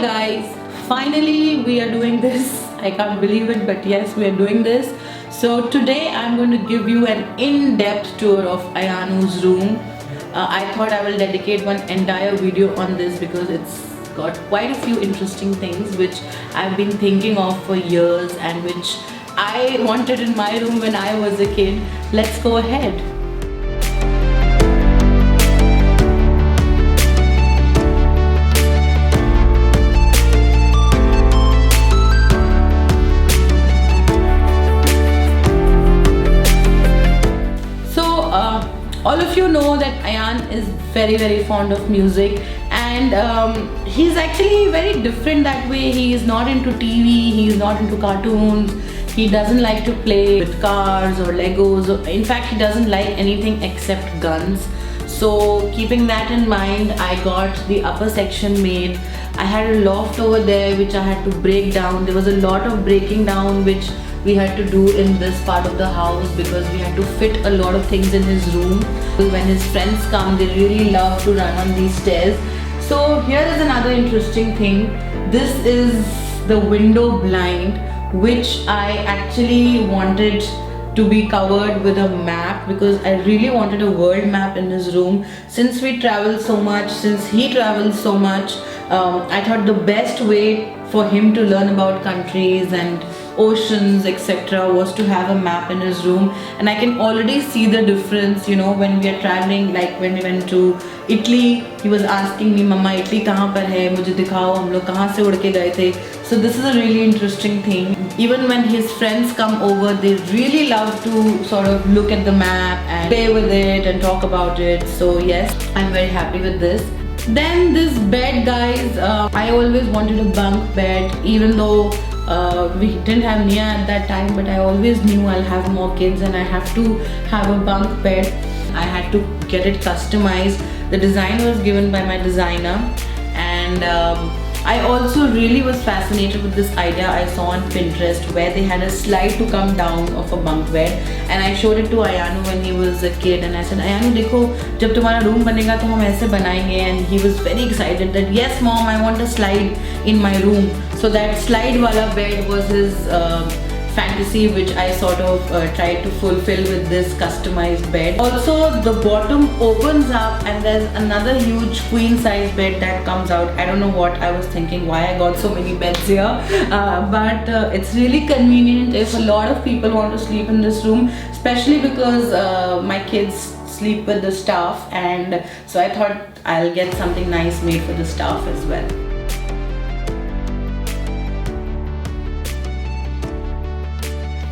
Hi guys, finally we are doing this. I can't believe it, but yes, we are doing this. So today I'm going to give you an in-depth tour of Ayaanu's room. I thought I will dedicate one entire video on this because it's got quite a few interesting things which I've been thinking of for years and which I wanted in my room when I was a kid. Let's go ahead. All of you know that Ayaan is very fond of music, and he's actually very different that way. He is not into TV, he is not into cartoons, he doesn't like to play with cars or Legos, in fact he doesn't like anything except guns. So keeping that in mind, I got the upper section made. I had a loft over there which I had to break down. There was a lot of breaking down which we had to do in this part of the house because we had to fit a lot of things in his room. When his friends come, they really love to run on these stairs. So here is another interesting thing. This is the window blind which I actually wanted to be covered with a map because I really wanted a world map in his room. Since we travel so much, since he travels so much, I thought the best way for him to learn about countries and oceans etc. was to have a map in his room. And I can already see the difference, you know, when we are traveling. Like when we went to Italy, he was asking me, Mama, Italy kahan par hai? Mujhe dikhao, hum log kahan se ud ke gaye the? So this is a really interesting thing. Even when his friends come over, they really love to sort of look at the map and play with it and talk about it. So yes, I'm very happy with this. Then this bed, guys, I always wanted a bunk bed, even though we didn't have Nia at that time, but I always knew I'll have more kids and I have to have a bunk bed. I had to get it customized. The design was given by my designer, and I also really was fascinated with this idea I saw on Pinterest where they had a slide to come down of a bunk bed, and I showed it to Ayaanu when he was a kid and I said, Ayaanu dekho, jab tumhara room banega to hum aise banayenge, and he was very excited that yes mom, I want a slide in my room. So that slide wala bed was his fantasy which I sort of tried to fulfill with this customized bed. Also the bottom opens up and there's another huge queen size bed that comes out. I don't know what I was thinking, why I got so many beds here, but it's really convenient if a lot of people want to sleep in this room, especially because my kids sleep with the staff, and so I thought I'll get something nice made for the staff as well.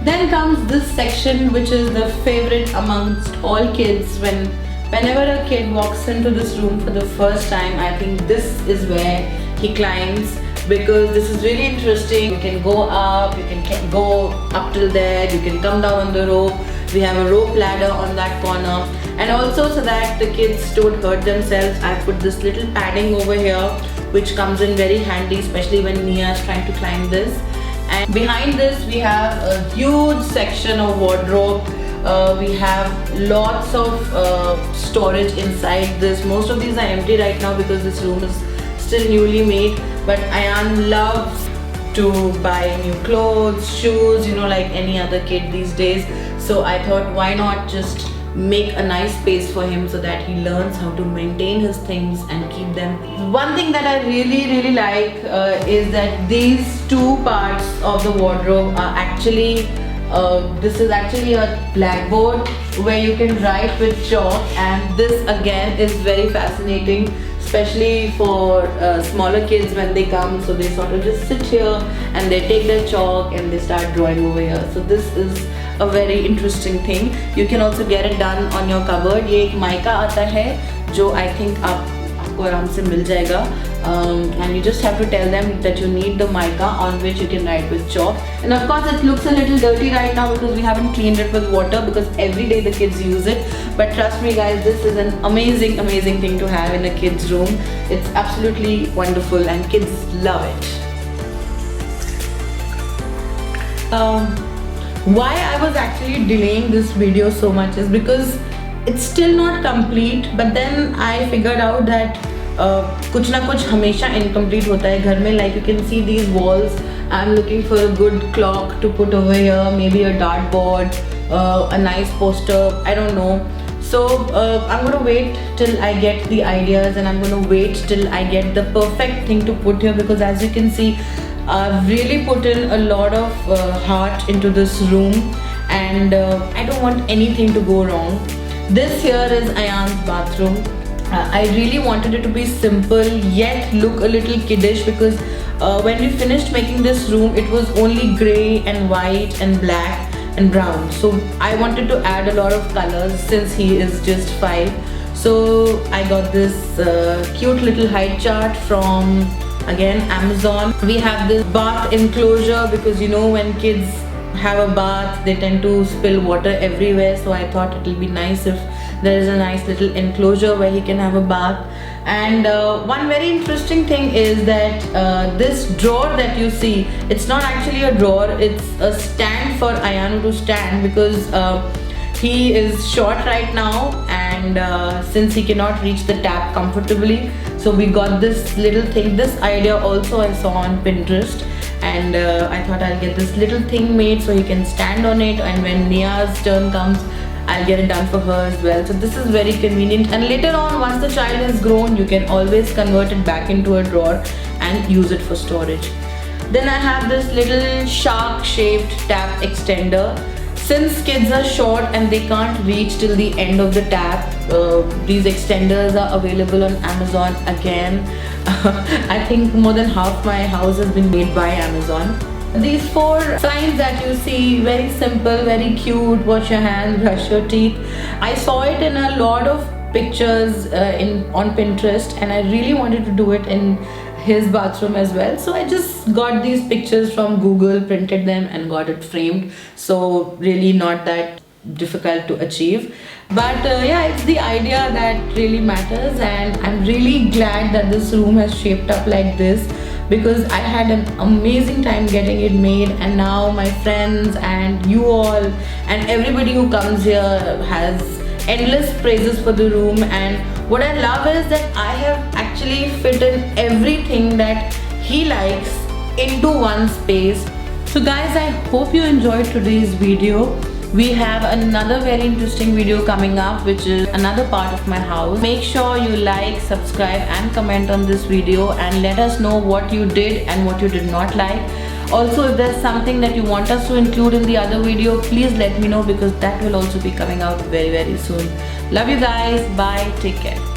Then comes this section which is the favorite amongst all kids. Whenever a kid walks into this room for the first time, I think this is where he climbs because this is really interesting. You can go up, you can go up till there, you can come down on the rope. We have a rope ladder on that corner, and also so that the kids don't hurt themselves, I put this little padding over here which comes in very handy, especially when Nia is trying to climb this. And behind this we have a huge section of wardrobe. We have lots of storage inside this. Most of these are empty right now because this room is still newly made, but Ayaan loves to buy new clothes, shoes, you know, like any other kid these days. So I thought, why not just make a nice space for him so that he learns how to maintain his things and keep them. One thing that I really like is that these two parts of the wardrobe are actually this is actually a blackboard where you can write with chalk, and this again is very fascinating, especially for smaller kids when they come. So they sort of just sit here and they take their chalk and they start drawing over here. So this is a very interesting thing. You can also get it done on your cupboard. ये एक mica आता है जो I think आपको आराम से मिल जाएगा, and you just have to tell them that you need the mica on which you can write with chalk. And of course it looks a little dirty right now because we haven't cleaned it with water because every day the kids use it, but trust me guys, this is an amazing thing to have in a kid's room. It's absolutely wonderful and kids love it. Why I was actually delaying this video so much is because it's still not complete, but then I figured out that कुछ ना कुछ हमेशा incomplete होता है घर में. Like you can see these walls. I'm looking for a good clock to put over here, maybe a dartboard, a nice poster, I don't know. So I'm gonna wait till I get the ideas, and I'm gonna wait till I get the perfect thing to put here, because as you can see, I've really put in a lot of heart into this room, and I don't want anything to go wrong. This here is Ayaan's bathroom. I really wanted it to be simple yet look a little kiddish, because when we finished making this room, it was only grey and white and black and brown. So I wanted to add a lot of colors since he is just 5. So I got this cute little height chart from, again, Amazon. We have this bath enclosure, because you know when kids have a bath they tend to spill water everywhere, so I thought it will be nice if there is a nice little enclosure where he can have a bath. And one very interesting thing is that this drawer that you see, it's not actually a drawer, it's a stand for Ayaanu to stand, because he is short right now, and since he cannot reach the tap comfortably, so we got this little thing. This idea also I saw on Pinterest, and I thought I'll get this little thing made so he can stand on it, and when Nia's turn comes, I'll get it done for her as well. So this is very convenient, and later on, once the child has grown, you can always convert it back into a drawer and use it for storage. Then I have this little shark shaped tap extender. Since kids are short and they can't reach till the end of the tap, these extenders are available on Amazon again. I think more than half my house has been made by Amazon. These 4 signs that you see, very simple, very cute. Wash your hands, brush your teeth. I saw it in a lot of pictures on Pinterest, and I really wanted to do it in his bathroom as well. So I just got these pictures from Google, printed them, and got it framed. So really not that difficult to achieve. But yeah, it's the idea that really matters, and I'm really glad that this room has shaped up like this, because I had an amazing time getting it made, and now my friends and you all and everybody who comes here has endless praises for the room. And what I love is that I have actually fit in everything that he likes into one space. So guys, I hope you enjoyed today's video. We have another very interesting video coming up, which is another part of my house. Make sure you like, subscribe and comment on this video, and let us know what you did and what you did not like. Also, if there's something that you want us to include in the other video, please let me know, because that will also be coming out very soon. Love you guys. Bye. Take care.